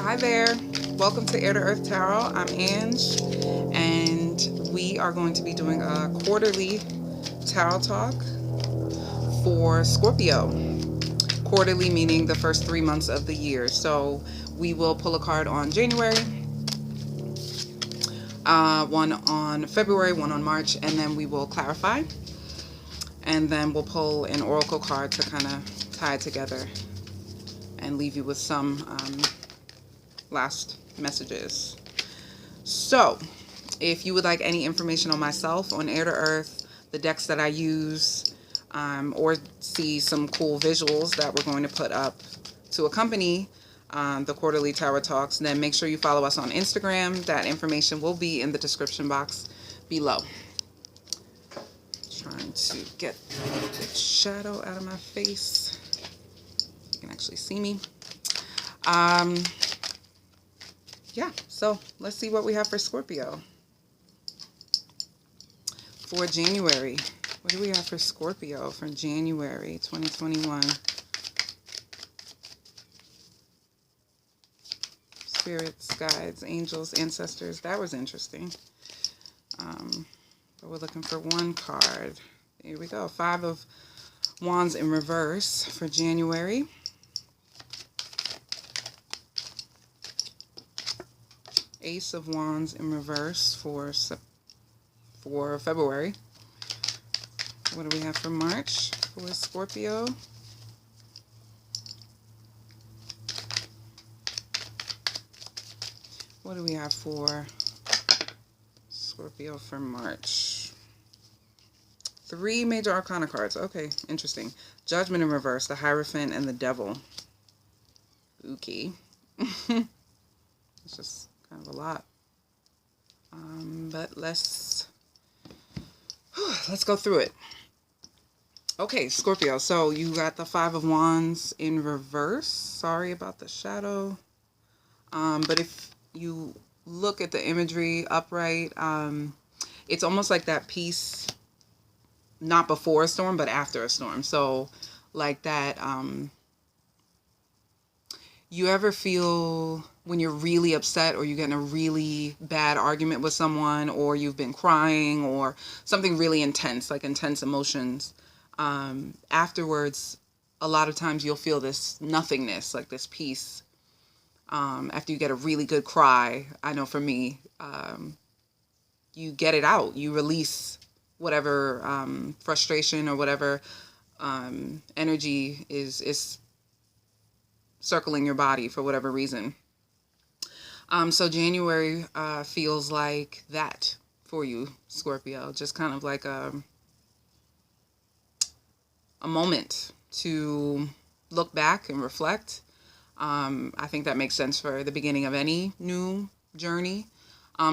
Hi there. Welcome to Air to Earth Tarot. I'm Ange, and we are going to be doing a quarterly tarot talk for Scorpio. Quarterly meaning the first 3 months of the year. So we will pull a card on January, one on February, one on March, and then we will clarify. And then we'll pull an oracle card to kind of tie it together and leave you with some last messages. So, if you would like any information on myself, on Air to Earth, the decks that I use, or see some cool visuals that we're going to put up to accompany the quarterly tarot talks, then make sure you follow us on Instagram. That information will be in the description box below. Trying to get the shadow out of my face. You can actually see me. Yeah, so let's see what we have for Scorpio for January. What do we have for Scorpio for January 2021? Spirits, guides, angels, ancestors. That was interesting. But we're looking for one card. Here we go. 5 of Wands in reverse for January. Ace of Wands in reverse for February. What do we have for March for Scorpio? What do we have for Scorpio for March? 3 major arcana cards. Okay, interesting. Judgment in reverse, the Hierophant, and the Devil. Okay. It's just kind of a lot. But let's go through it. Okay, Scorpio. So you got the 5 of Wands in reverse. Sorry about the shadow. But if you look at the imagery upright, it's almost like that piece, not before a storm, but after a storm. So like that, you ever feel when you're really upset or you get in a really bad argument with someone, or you've been crying or something really intense, like intense emotions, afterwards, a lot of times you'll feel this nothingness, like this peace. After you get a really good cry, I know for me, you get it out. You release whatever frustration or whatever energy is circling your body for whatever reason. So January feels like that for you, Scorpio. Just kind of like a moment to look back and reflect. I think that makes sense for the beginning of any new journey.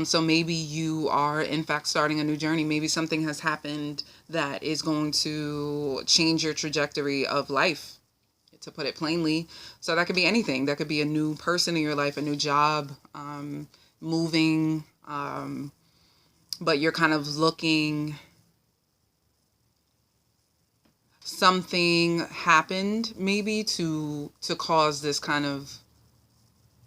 So maybe you are, in fact, starting a new journey. Maybe something has happened that is going to change your trajectory of life, to put it plainly. So that could be anything. That could be a new person in your life, a new job, moving. But you're kind of looking, something happened maybe to cause this kind of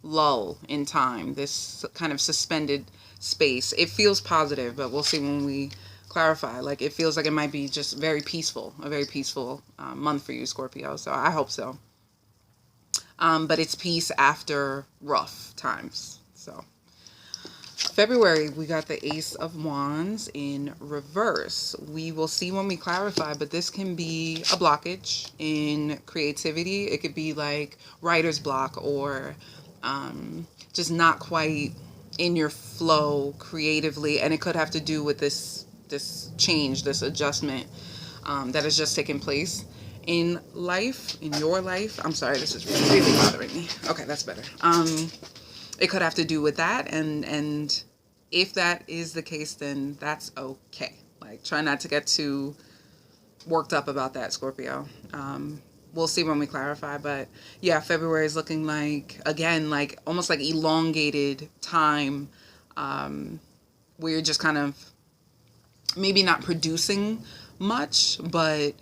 lull in time, this kind of suspended space. It feels positive, but we'll see when we clarify. Like, it feels like it might be just very peaceful, a very peaceful month for you, Scorpio. So I hope so. But it's peace after rough times. So February, we got the Ace of Wands in reverse. We will see when we clarify, but this can be a blockage in creativity. It could be like writer's block, or just not quite in your flow creatively. And it could have to do with this change, this adjustment that has just taken place in life, in your life. I'm sorry, this is really bothering me. Okay, that's better. It could have to do with that, and if that is the case, then that's okay. Like, try not to get too worked up about that, Scorpio. We'll see when we clarify, but yeah, February is looking like, again, like almost like elongated time, where you're just kind of maybe not producing much, but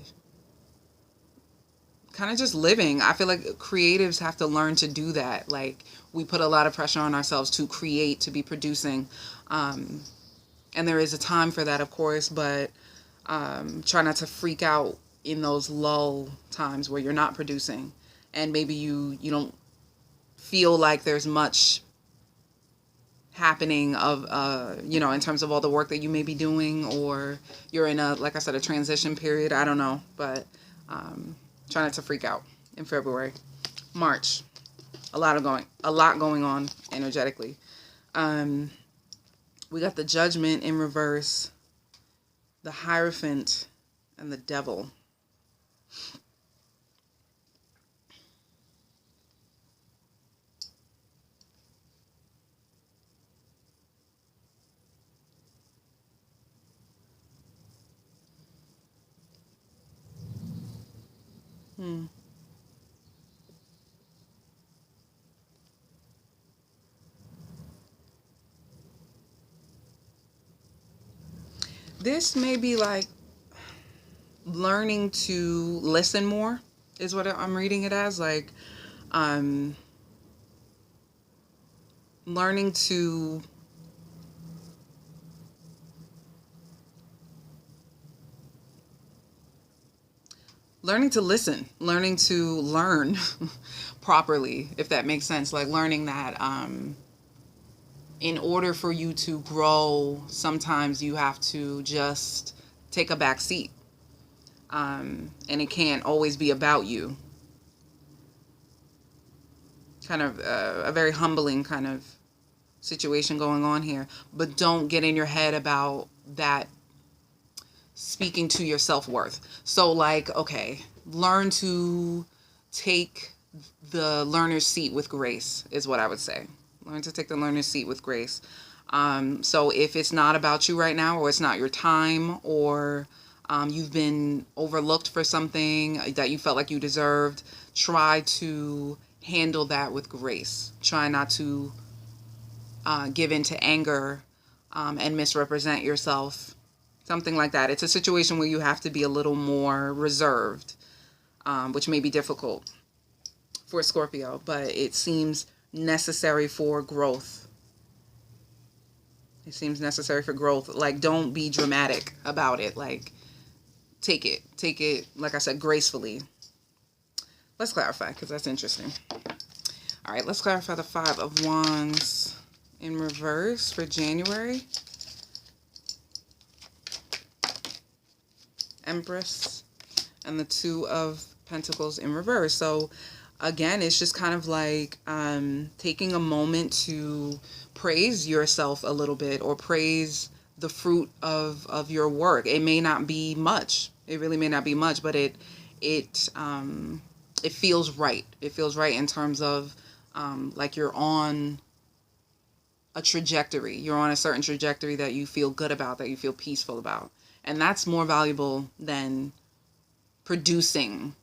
kind of just living. I feel like creatives have to learn to do that. Like, we put a lot of pressure on ourselves to create, to be producing. And there is a time for that, of course, but try not to freak out in those lull times where you're not producing. And maybe you don't feel like there's much happening of, in terms of all the work that you may be doing, or you're in like I said, a transition period. I don't know, but try not to freak out in February. March, a lot going on energetically. We got the Judgment in reverse, the Hierophant, and the Devil. This may be like learning to listen more, is what I'm reading it as. Like, learning to listen, learning to learn properly, if that makes sense. Like, learning that in order for you to grow, sometimes you have to just take a back seat. And it can't always be about you. Kind of a very humbling kind of situation going on here. But don't get in your head about that speaking to your self-worth. So, like, okay, learn to take the learner's seat with grace, is what I would say. Learn to take the learner's seat with grace. So if it's not about you right now, or it's not your time, or you've been overlooked for something that you felt like you deserved, try to handle that with grace. Try not to give in to anger and misrepresent yourself. Something like that. It's a situation where you have to be a little more reserved, which may be difficult for Scorpio, but it seems necessary for growth. It seems necessary for growth. Like, don't be dramatic about it. Like, take it, like I said, gracefully. Let's clarify, because that's interesting. All right, let's clarify the Five of Wands in reverse for January. Empress, and the Two of Pentacles in reverse. So again, it's just kind of like taking a moment to praise yourself a little bit, or praise the fruit of your work. It may not be much. It really may not be much, but it feels right. It feels right in terms of like you're on a trajectory. You're on a certain trajectory that you feel good about, that you feel peaceful about. And that's more valuable than producing,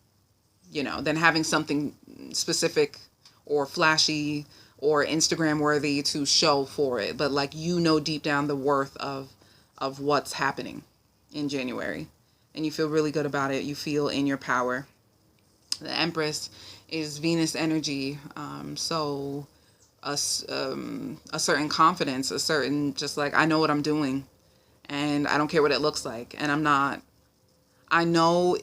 than having something specific or flashy or Instagram worthy to show for it. But like, deep down the worth of what's happening in January. And you feel really good about it. You feel in your power. The Empress is Venus energy. So a certain confidence, a certain, just like, I know what I'm doing. And I don't care what it looks like. And I know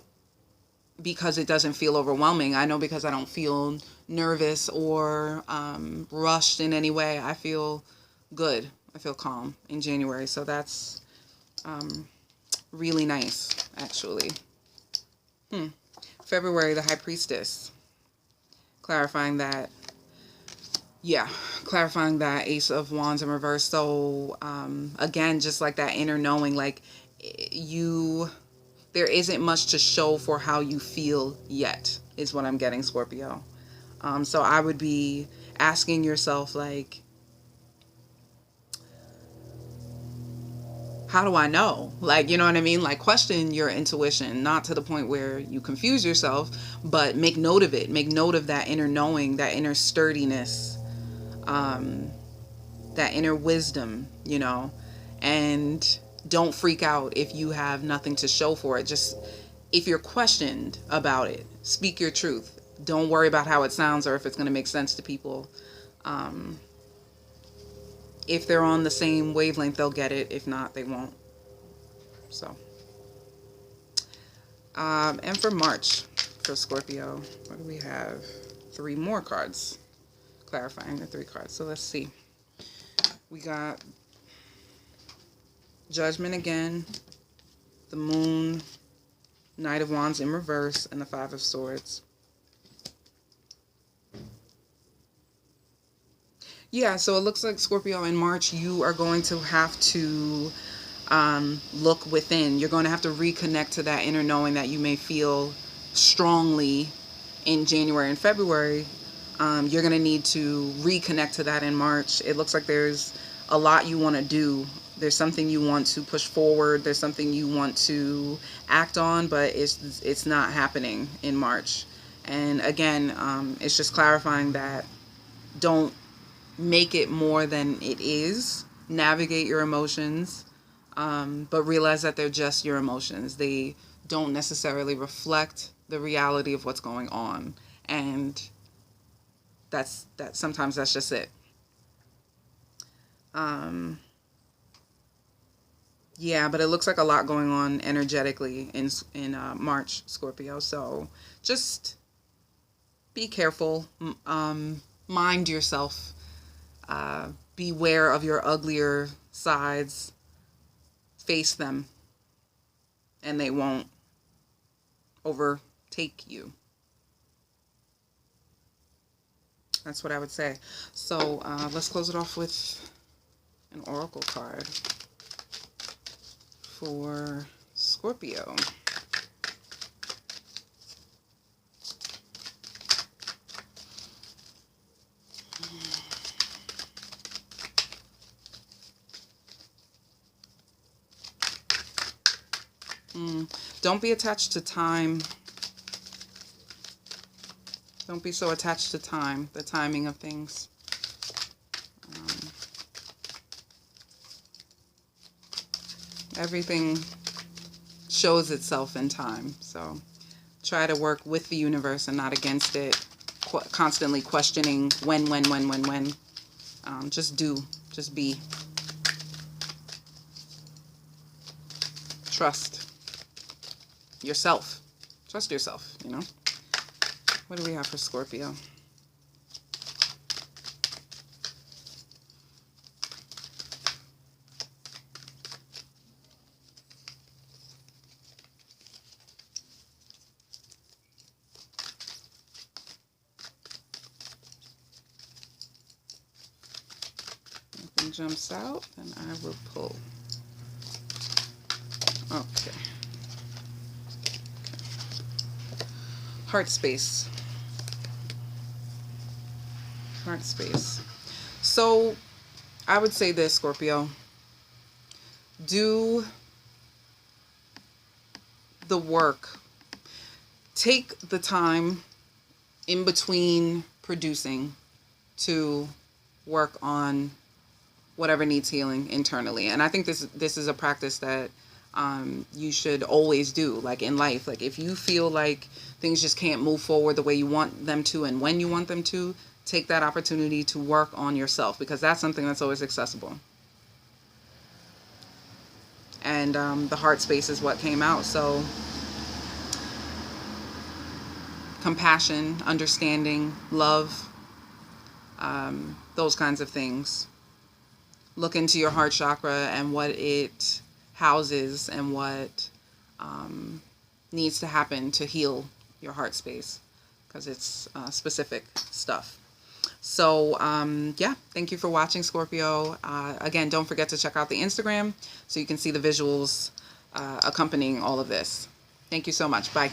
because it doesn't feel overwhelming. I know because I don't feel nervous or rushed in any way. I feel good. I feel calm in January. So that's really nice, actually. February, the High Priestess. Clarifying that Ace of Wands in reverse. So again, just like that inner knowing, like there isn't much to show for how you feel yet, is what I'm getting, Scorpio. So I would be asking yourself, like, how do I know? Like, you know what I mean? Like, question your intuition, not to the point where you confuse yourself, but make note of it. Make note of that inner knowing, that inner sturdiness, that inner wisdom, and don't freak out if you have nothing to show for it. Just if you're questioned about it, speak your truth. Don't worry about how it sounds or if it's going to make sense to people. If they're on the same wavelength, they'll get it. If not, they won't. So, and for March, for Scorpio, what do we have? 3 more cards, clarifying the 3 cards. So let's see. We got Judgment again, the Moon, Knight of Wands in reverse, and the 5 of Swords. Yeah, so it looks like, Scorpio, in March, you are going to have to look within. You're going to have to reconnect to that inner knowing that you may feel strongly in January and February. You're going to need to reconnect to that in March. It looks like there's a lot you want to do. There's something you want to push forward. There's something you want to act on, but it's not happening in March. And again, it's just clarifying that don't make it more than it is. Navigate your emotions, but realize that they're just your emotions. They don't necessarily reflect the reality of what's going on, and sometimes that's just it. Yeah, but it looks like a lot going on energetically in March, Scorpio. So just be careful. Mind yourself. Beware of your uglier sides. Face them, and they won't overtake you. That's what I would say. So let's close it off with an oracle card for Scorpio. Don't be attached to time. Don't be so attached to time, the timing of things. Everything shows itself in time. So try to work with the universe and not against it. Constantly questioning when. Just do. Just be. Trust yourself. Trust yourself, you know. What do we have for Scorpio? Nothing jumps out, then I will pull. Okay. Heart space. Heart space. So I would say this, Scorpio. Do the work. Take the time in between producing to work on whatever needs healing internally. And I think this is a practice that you should always do, like in life. Like if you feel like things just can't move forward the way you want them to and when you want them to, take that opportunity to work on yourself, because that's something that's always accessible. And the heart space is what came out. So compassion, understanding, love, those kinds of things. Look into your heart chakra and what it houses and what needs to happen to heal your heart space, because it's specific stuff. So yeah, thank you for watching, Scorpio. Again, don't forget to check out the Instagram so you can see the visuals accompanying all of this. Thank you so much. Bye.